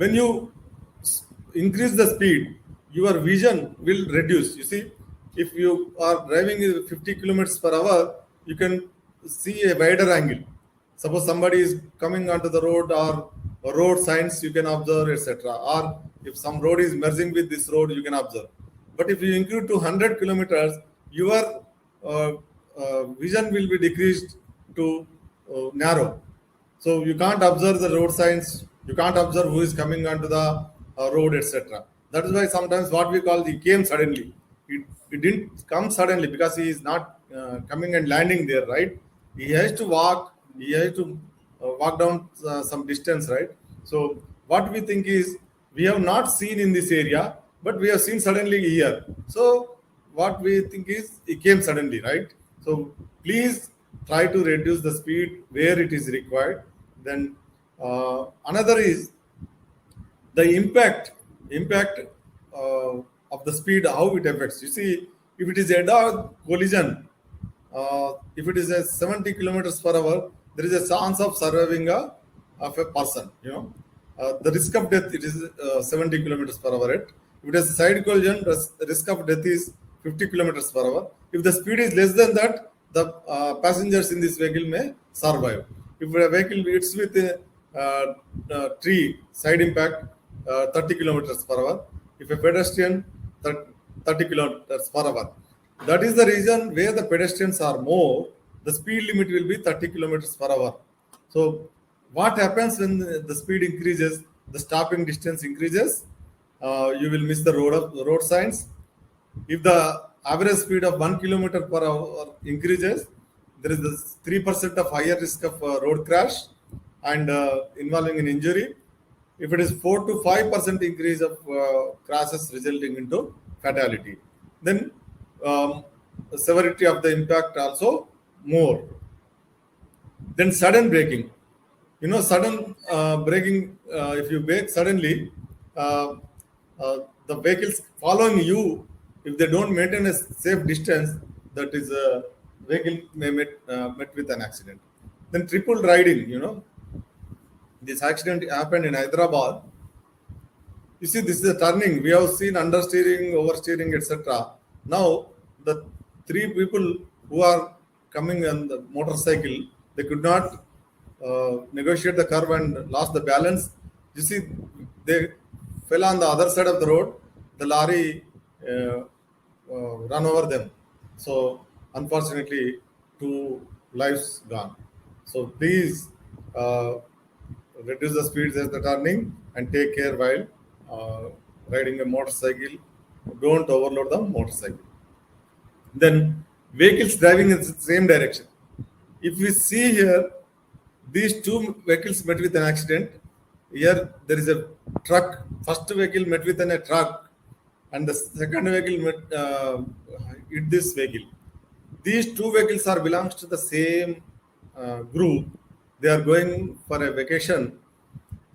when you increase the speed, your vision will reduce. You see, if you are driving 50 kilometers per hour, you can see a wider angle. Suppose somebody is coming onto the road, or road signs you can observe, etc. Or if some road is merging with this road, you can observe. But if you increase to 100 kilometers, your vision will be decreased to narrow. So you can't observe the road signs, you can't observe who is coming onto the road, etc. That is why sometimes what we call he came suddenly. It didn't come suddenly because he is not coming and landing there, right? He has to walk, he has to walk down some distance, right? So what we think is we have not seen in this area, but we have seen suddenly here. So what we think is he came suddenly, right? So please try to reduce the speed where it is required. Then another is the impact of the speed, how it affects. You see, if it is a dog collision, if it is a 70 kilometers per hour, there is a chance of surviving of a person, the risk of death, it is 70 kilometers per hour rate. If it is a side collision, the risk of death is 50 kilometers per hour. If the speed is less than that, the passengers in this vehicle may survive. If a vehicle hits with a tree, side impact, 30 kilometers per hour. If a pedestrian, 30 kilometers per hour. That is the reason where the pedestrians are more, the speed limit will be 30 kilometers per hour. So what happens when the speed increases, the stopping distance increases, you will miss the road signs. If the average speed of 1 kilometer per hour increases, there is this 3% of higher risk of road crash and involving an injury. If it is 4 to 5% increase of crashes resulting into fatality, then severity of the impact also more. Then sudden braking. Sudden braking, if you brake suddenly, the vehicles following you, if they don't maintain a safe distance, that is a vehicle may met with an accident. Then triple riding, this accident happened in Hyderabad. You see, this is a turning. We have seen understeering, oversteering, etc. Now, the three people who are coming on the motorcycle, they could not negotiate the curve and lost the balance. You see, they fell on the other side of the road. The lorry run over them. So, unfortunately, 2 lives gone. So, please reduce the speeds as the turning and take care while riding a motorcycle. Don't overload the motorcycle. Then vehicles driving in the same direction. If we see here, these two vehicles met with an accident. Here there is a truck. First vehicle met with a truck, and the second vehicle hit this vehicle. These two vehicles are belongs to the same group. They are going for a vacation,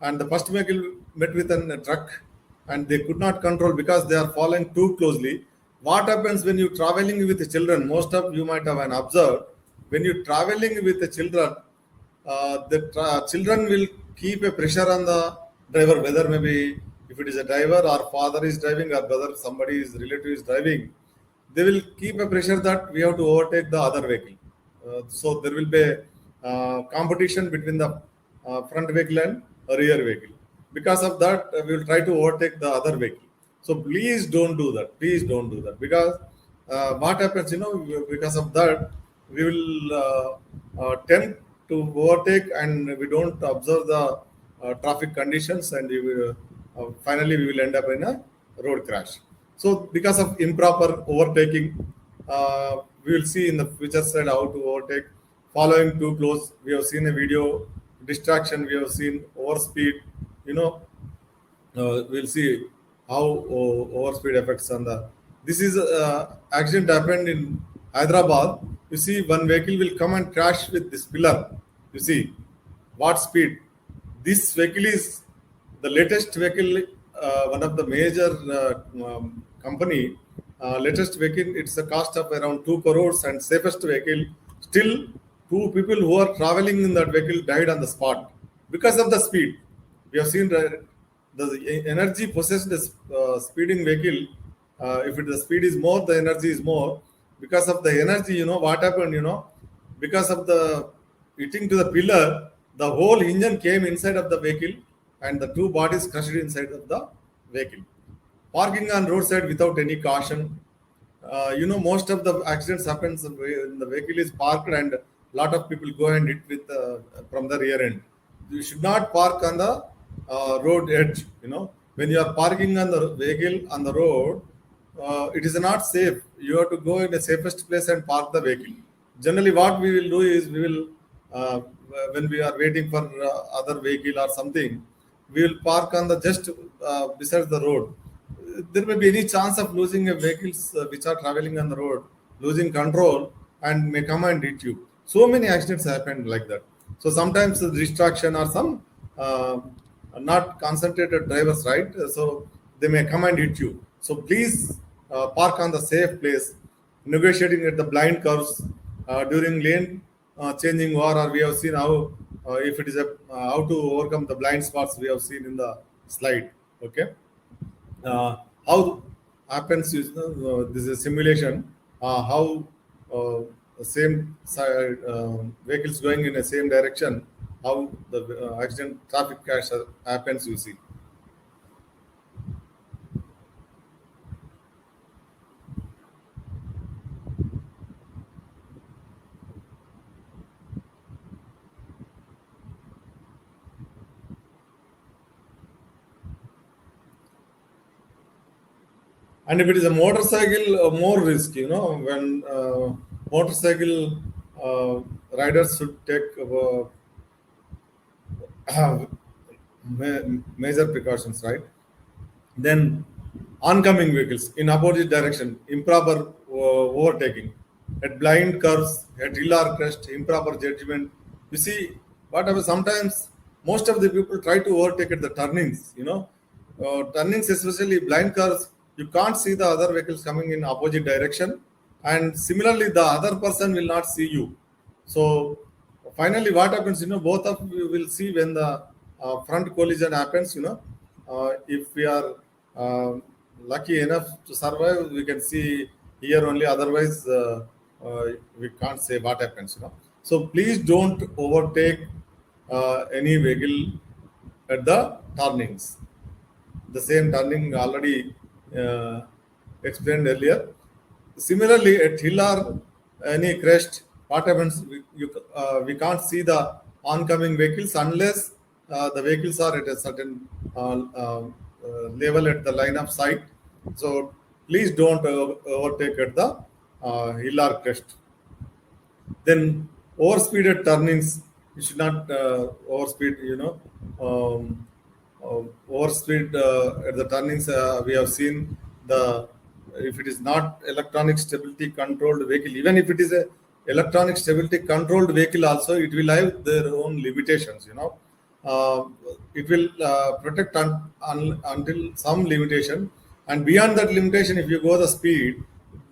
and the first vehicle met with a truck, and they could not control because they are following too closely. What happens when you traveling with the children? Most of you might have observed, when you traveling with the children, the children will keep a pressure on the driver, whether maybe if it is a driver or father is driving or brother, somebody is relative is driving, they will keep a pressure that we have to overtake the other vehicle. So there will be competition between the front vehicle and rear vehicle. Because of that, we will try to overtake the other vehicle. So please don't do that. Please don't do that. Because what happens, because of that, we will tend to overtake and we don't observe the traffic conditions, and we will, finally we will end up in a road crash. So because of improper overtaking, we will see in the future side how to overtake. Following too close, we have seen a video. Distraction, we have seen overspeed. We'll see how overspeed affects on the. This is accident happened in Hyderabad. You see, one vehicle will come and crash with this pillar. You see, what speed? This vehicle is the latest vehicle. One of the major company latest vehicle. It's a cost of around 2 crores and safest vehicle. Still, 2 people who are traveling in that vehicle died on the spot because of the speed. We have seen the energy possessed is speeding vehicle. If the speed is more, the energy is more. Because of the energy, what happened, because of the hitting to the pillar, the whole engine came inside of the vehicle and the two bodies crushed inside of the vehicle. Parking on roadside without any caution. Most of the accidents happens when the vehicle is parked and a lot of people go and hit with from the rear end. You should not park on the road edge. When you are parking on the vehicle on the road, it is not safe. You have to go in the safest place and park the vehicle. Generally, what we will do is we will, when we are waiting for other vehicle or something, we will park on the just beside the road. There may be any chance of losing a vehicles which are traveling on the road, losing control and may come and hit you. So many accidents happen like that. So sometimes the distraction or some uh, not concentrated drivers, right? So they may come and hit you. So please park on the safe place, negotiating at the blind curves during lane changing or we have seen how if it is a how to overcome the blind spots we have seen in the slide. Okay, how happens is this is a simulation how the same side vehicles going in the same direction, how the accident traffic crash happens, you see. And if it is a motorcycle, more risk, when motorcycle riders should take major precautions, right? Then oncoming vehicles in opposite direction, improper overtaking, at blind curves, at hill or crest, improper judgment. You see, whatever sometimes most of the people try to overtake at the turnings, turnings, especially blind curves, you can't see the other vehicles coming in opposite direction, and similarly, the other person will not see you. So finally, what happens? Both of you will see when the front collision happens. If we are lucky enough to survive, we can see here only. Otherwise, we can't say what happens. So please don't overtake any vehicle at the turnings. The same turning already uh, explained earlier. Similarly, at hill or any crest, what happens? We can't see the oncoming vehicles unless the vehicles are at a certain level at the line of sight. So please don't overtake at the hill or crest. Then overspeeded turnings, you should not overspeed. Overspeed at the turnings. We have seen the if it is not electronic stability controlled vehicle, even if it is a electronic stability controlled vehicle, also it will have their own limitations. Uh, it will protect until some limitation, and beyond that limitation, if you go the speed,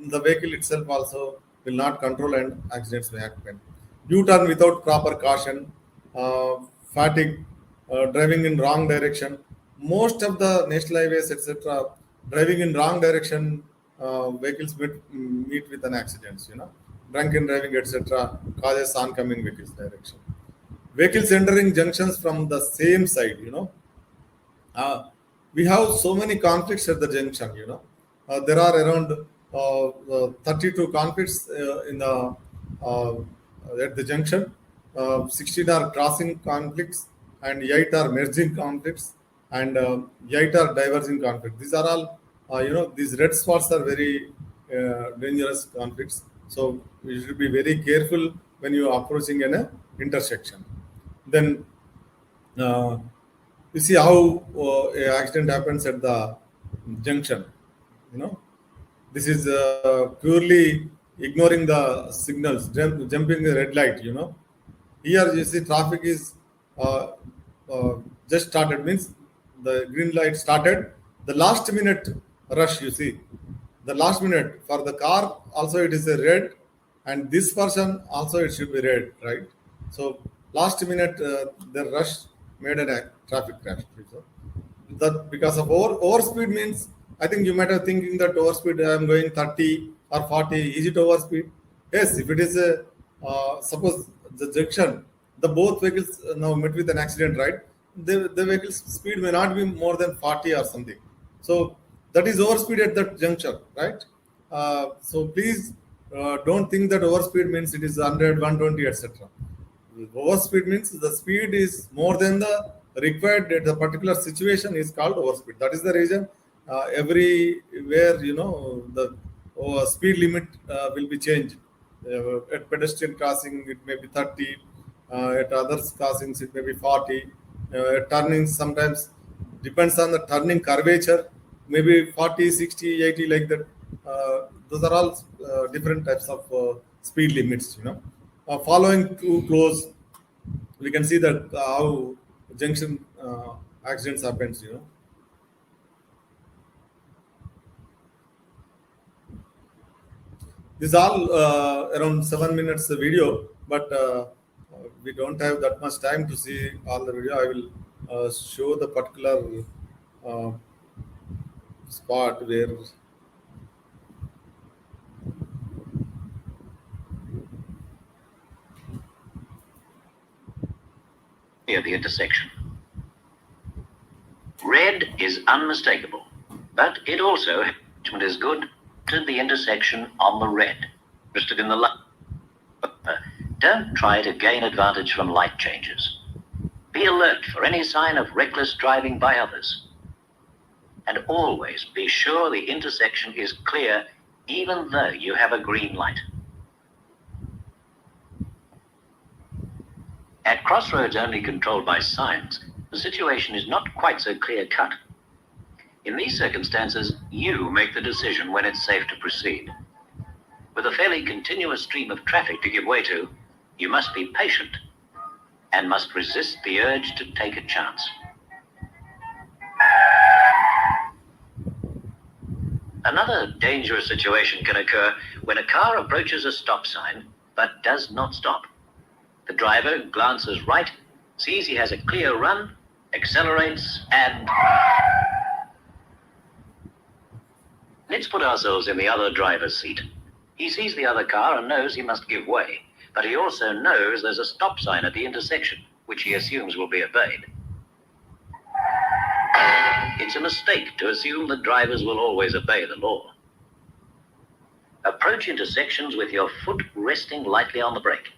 the vehicle itself also will not control and accidents may happen. U-turn without proper caution, uh, fatigue, driving in wrong direction. Most of the national highways, etc., driving in wrong direction, vehicles meet with an accidents. Drunken driving, etc., causes oncoming vehicles direction. Vehicles entering junctions from the same side. We have so many conflicts at the junction. There are around 32 conflicts in the uh, at the junction. 16 are crossing conflicts, and 8 are merging conflicts, and 8 are diverging conflicts. These are all, these red spots are very dangerous conflicts. So you should be very careful when you are approaching an intersection. Then uh, you see how a accident happens at the junction. You know, this is purely ignoring the signals, jumping the red light. Here you see traffic is uh, just started, means the green light started. The last minute rush, you see, the last minute for the car also it is a red, and this person also it should be red, right? So last minute the rush made a traffic crash. that because of overspeed means, I think you might have thinking that overspeed, I'm going 30 or 40, is it overspeed? Yes, if it is a suppose the junction, the both vehicles now met with an accident, right? The vehicle's speed may not be more than 40 or something. So that is overspeed at that juncture, right? So please don't think that overspeed means it is 100, 120, etc. Overspeed means the speed is more than the required at the particular situation is called overspeed. That is the reason everywhere, the speed limit will be changed. At pedestrian crossing it may be 30, at others crossings it may be 40. At turnings sometimes depends on the turning curvature, maybe 40, 60, 80, like that. Those are all different types of speed limits, following too close, we can see that how junction accidents happens. This is all around 7 minutes video, but we don't have that much time to see all the video. I will show the particular uh, spot where. Near the intersection. Red is unmistakable, but it also is good to the intersection on the red. Interested in the light? Don't try to gain advantage from light changes. Be alert for any sign of reckless driving by others. And always be sure the intersection is clear even though you have a green light. At crossroads only controlled by signs, the situation is not quite so clear-cut. In these circumstances, you make the decision when it's safe to proceed. With a fairly continuous stream of traffic to give way to, you must be patient and must resist the urge to take a chance. Another dangerous situation can occur when a car approaches a stop sign but does not stop. The driver glances right, sees he has a clear run, accelerates, and... Let's put ourselves in the other driver's seat. He sees the other car and knows he must give way, but he also knows there's a stop sign at the intersection, which he assumes will be obeyed. It's a mistake to assume that drivers will always obey the law. Approach intersections with your foot resting lightly on the brake.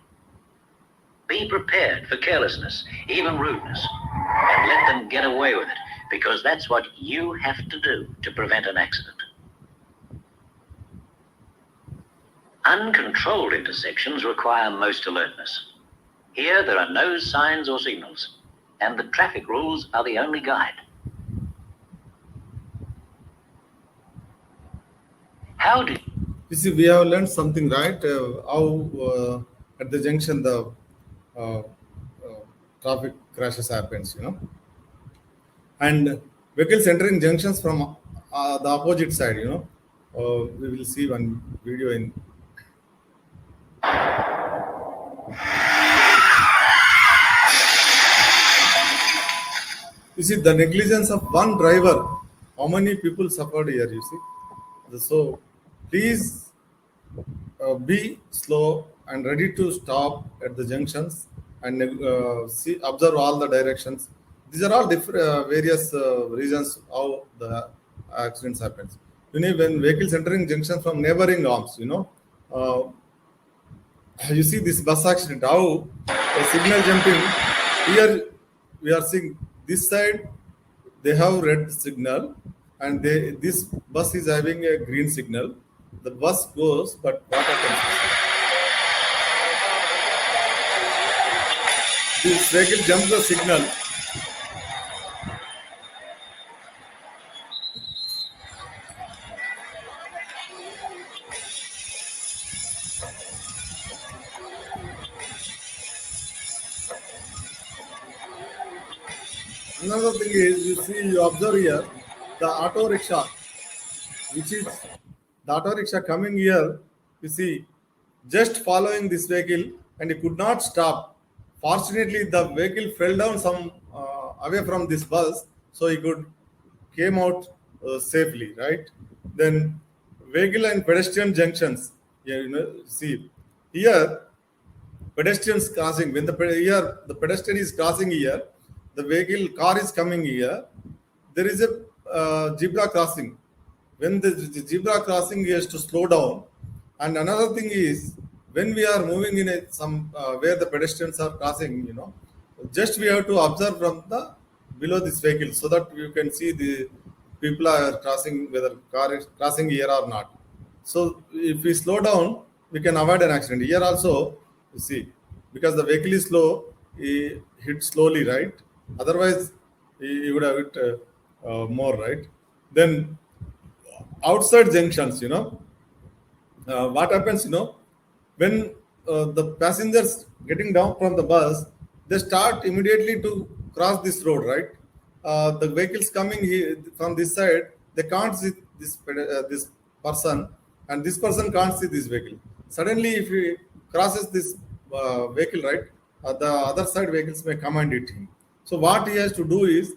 Be prepared for carelessness, even rudeness, and let them get away with it, because that's what you have to do to prevent an accident. Uncontrolled intersections require most alertness. Here there are no signs or signals, and the traffic rules are the only guide. How do You see, we have learned something, right? How at the junction the uh, uh, traffic crashes happens, and vehicles entering junctions from the opposite side, we will see one video in. You see the negligence of one driver. How many people suffered here? You see, so please be slow and ready to stop at the junctions and see observe all the directions. These are all different various reasons how the accidents happens. When vehicles entering junction from neighboring arms, uh, you see this bus accident, how a signal jumping here. We are seeing this side they have red signal, and this bus is having a green signal. The bus goes, but what happens? This vehicle jumps the signal. Another thing is, you observe here the auto rickshaw, which is the auto rickshaw coming here. You see, just following this vehicle, and he could not stop. Fortunately, the vehicle fell down some away from this bus, so he could came out safely, right? Then vehicle and pedestrian junctions. Yeah, see here pedestrians crossing. When here the pedestrian is crossing here, the vehicle car is coming here. There is a zebra crossing. When the zebra crossing, he has to slow down. And another thing is when we are moving in some where the pedestrians are crossing, just we have to observe from the below this vehicle so that you can see the people are crossing, whether car is crossing here or not. So if we slow down, we can avoid an accident. Here also, you see, because the vehicle is slow, he hit slowly, right? Otherwise, he would have hit more, right? Then outside junctions, what happens, when the passengers getting down from the bus, they start immediately to cross this road, right? The vehicles coming here from this side, they can't see this person, and this person can't see this vehicle. Suddenly, if he crosses this vehicle, right, the other side vehicles may come and hit him. So what he has to do is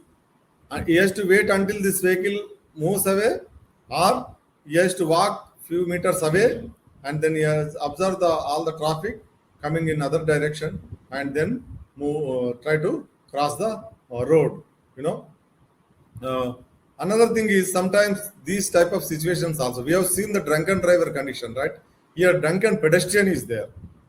he has to wait until this vehicle moves away, or he has to walk few meters away, and then he has observed all the traffic coming in other direction, and then try to cross the road. You know, another thing is sometimes these type of situations also. We have seen the drunken driver condition, right? Here, drunken pedestrian is there.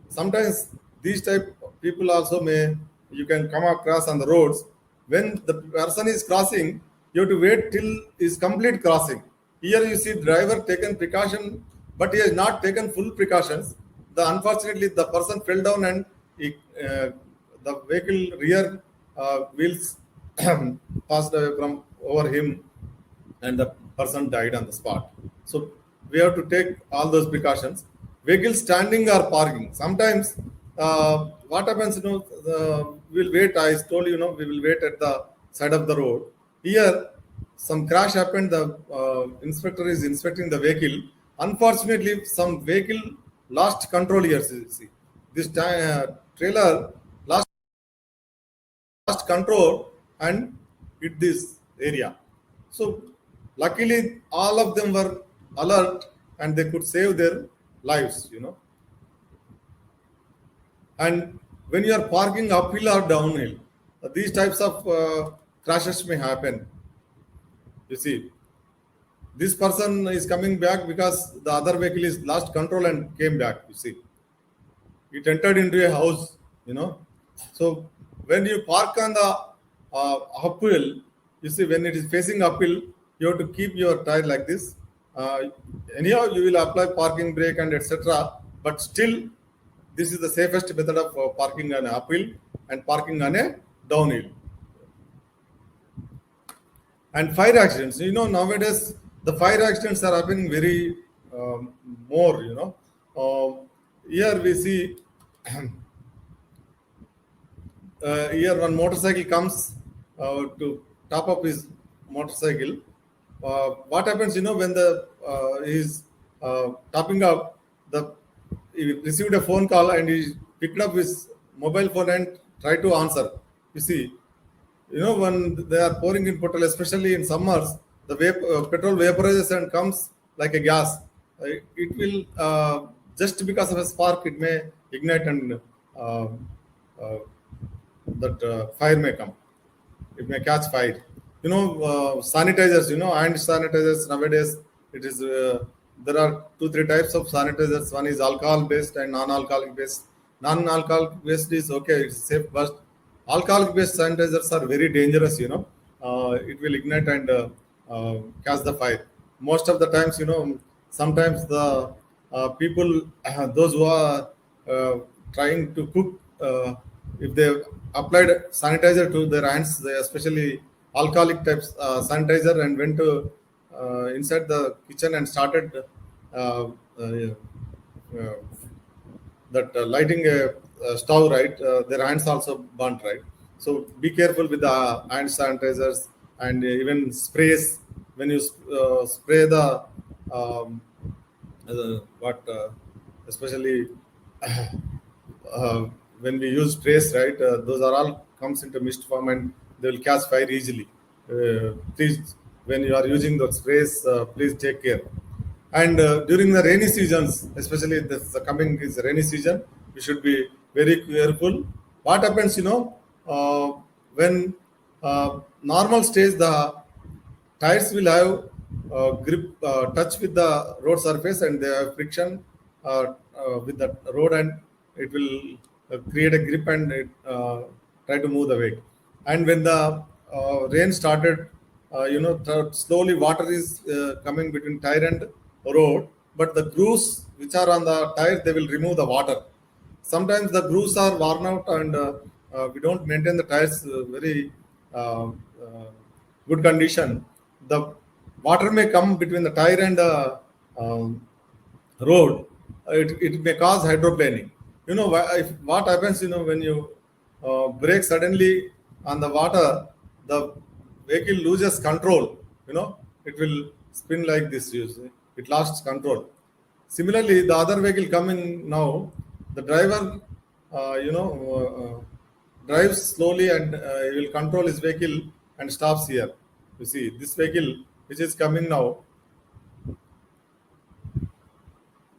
Sometimes these type of people also may you can come across on the roads. When the person is crossing, you have to wait till is complete crossing. Here you see driver taken precaution, but he has not taken full precautions. Unfortunately the person fell down and he, the vehicle rear wheels passed away from over him, and the person died on the spot. So we have to take all those precautions. Vehicles standing or parking. Sometimes what happens, we'll wait. I told you, we will wait at the side of the road. Here, some crash happened. The inspector is inspecting the vehicle. Unfortunately, some vehicle lost control here. See, this trailer lost control and hit this area. So luckily all of them were alert and they could save their lives. And when you are parking uphill or downhill, these types of crashes may happen. You see, this person is coming back because the other vehicle is lost control and came back. You see, it entered into a house. So when you park on the uphill, you see, when it is facing uphill, you have to keep your tire like this. Anyhow, you will apply parking brake and etc. But still, this is the safest method of parking on uphill and parking on a downhill. And fire accidents. Nowadays the fire accidents are happening very more. Here we see here one motorcycle comes to top up his motorcycle. What happens, when the he's topping up, he received a phone call and he picked up his mobile phone and tried to answer. You see, when they are pouring in petrol, especially in summers, the petrol vaporizes and comes like a gas. It will just because of a spark, it may ignite and that fire may come. It may catch fire. Sanitizers. Hand sanitizers nowadays. It is there are 2-3 types of sanitizers. One is alcohol based and non-alcoholic based. Non-alcoholic based is okay, it's safe, but alcoholic based sanitizers are very dangerous. It will ignite and catch the fire. Most of the times, sometimes the people, those who are trying to cook, if they applied sanitizer to their hands, especially alcoholic types sanitizer, and went to inside the kitchen and started lighting a stove, right? Their hands also burnt, right? So be careful with the hand sanitizers and even sprays. When you spray the especially when we use sprays, right? Those are all comes into mist form and they will catch fire easily. Please when you are using those sprays, please take care. And during the rainy seasons, especially this coming is rainy season, we should be very careful. What happens, when normal stage, the tires will have grip touch with the road surface, and they have friction with the road, and it will create a grip, and it try to move the vehicle. And when the rain started, slowly water is coming between tire and road, but the grooves which are on the tire, they will remove the water. Sometimes the grooves are worn out, and we don't maintain the tires very uh, uh, good condition. The water may come between the tire and the road. It may cause hydroplaning. What happens, when you brake suddenly on the water, the vehicle loses control. It will spin like this. You see, it lost control. Similarly, the other vehicle coming now, the driver, drives slowly, and he will control his vehicle and stops here. You see, this vehicle which is coming now,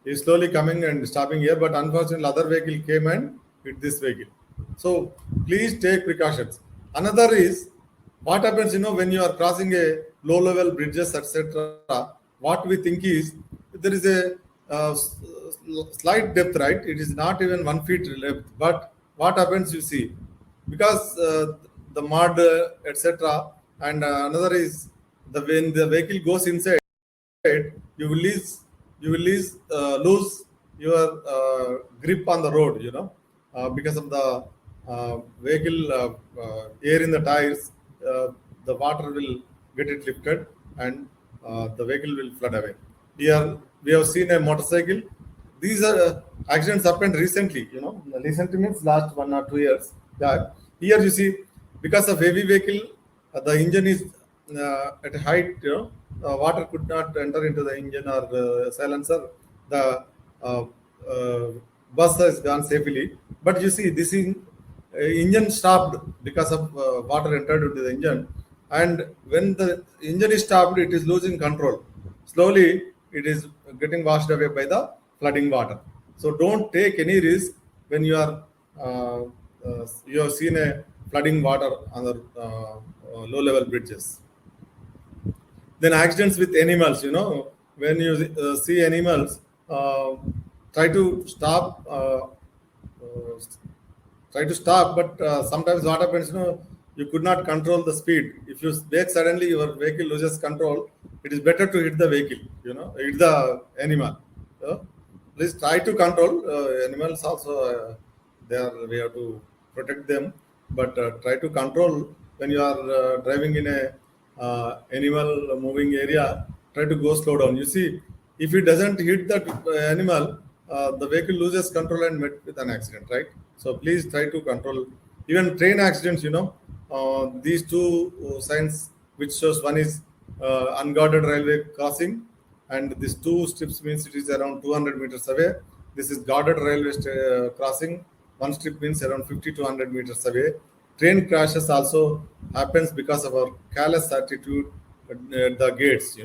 he is slowly coming and stopping here, but unfortunately, other vehicle came and hit this vehicle. So please take precautions. Another is what happens, when you are crossing a low-level bridges, etc. What we think is there is a slight depth, right? It is not even 1 feet depth, but what happens, you see, because the mud, etc. And another is the when the vehicle goes inside, you will lose your grip on the road, because of the vehicle air in the tires. The water will get it lifted, and the vehicle will flood away. Here we have seen a motorcycle. These are accidents happened recently. Recently means last 1 or 2 years back. Here you see, because of heavy vehicle, the engine is at height. Water could not enter into the engine or silencer. The uh, uh, bus has gone safely. But you see, this engine stopped because of water entered into the engine. And when the engine is stopped, it is losing control. Slowly, it is getting washed away by the flooding water. So don't take any risk when you have seen a flooding water on the low level bridges. Then accidents with animals, when you see animals, uh, try to stop, but sometimes what happens, you could not control the speed. If you brake suddenly, your vehicle loses control. It is better to hit the vehicle, hit the animal. Please try to control animals also. We have to protect them, but try to control when you are driving in a animal moving area. Try to go slow down. You see, if it doesn't hit that animal, the vehicle loses control and met with an accident, right? So please try to control. Even train accidents, these two signs which shows, one is unguarded railway crossing, and these two strips means it is around 200 meters away. This is guarded railway crossing. One strip means around 50 to 100 meters away. Train crashes also happens because of our careless attitude at the gates.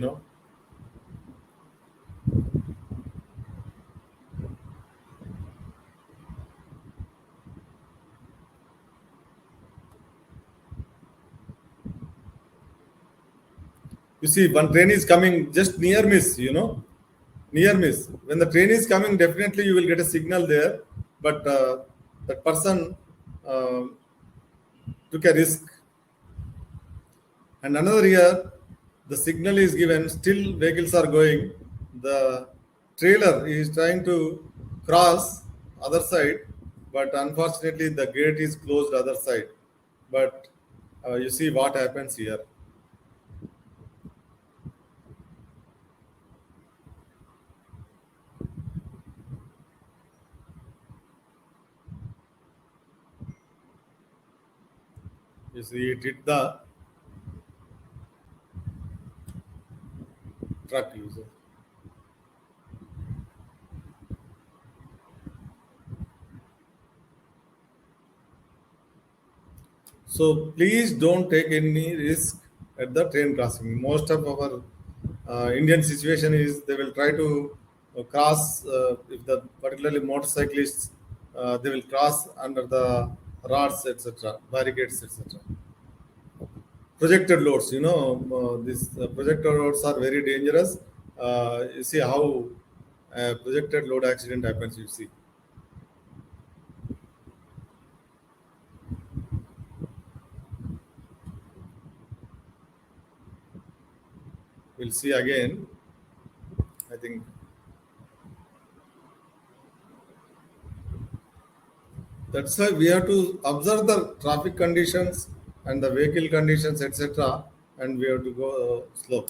You see, one train is coming, just near miss. Near miss. When the train is coming, definitely you will get a signal there, but that person uh, took a risk. And another year, the signal is given, still vehicles are going. The trailer is trying to cross other side, but unfortunately the gate is closed other side. But you see what happens here. You see it hit the truck user. So please don't take any risk at the train crossing. Most of our Indian situation is they will try to cross if the particularly motorcyclists they will cross under the rods, etc., barricades, etc. Projected loads, these projected loads are very dangerous. You see how projected load accident happens. You see, we'll see again. I think that's why we have to observe the traffic conditions and the vehicle conditions, etc., and we have to go slow.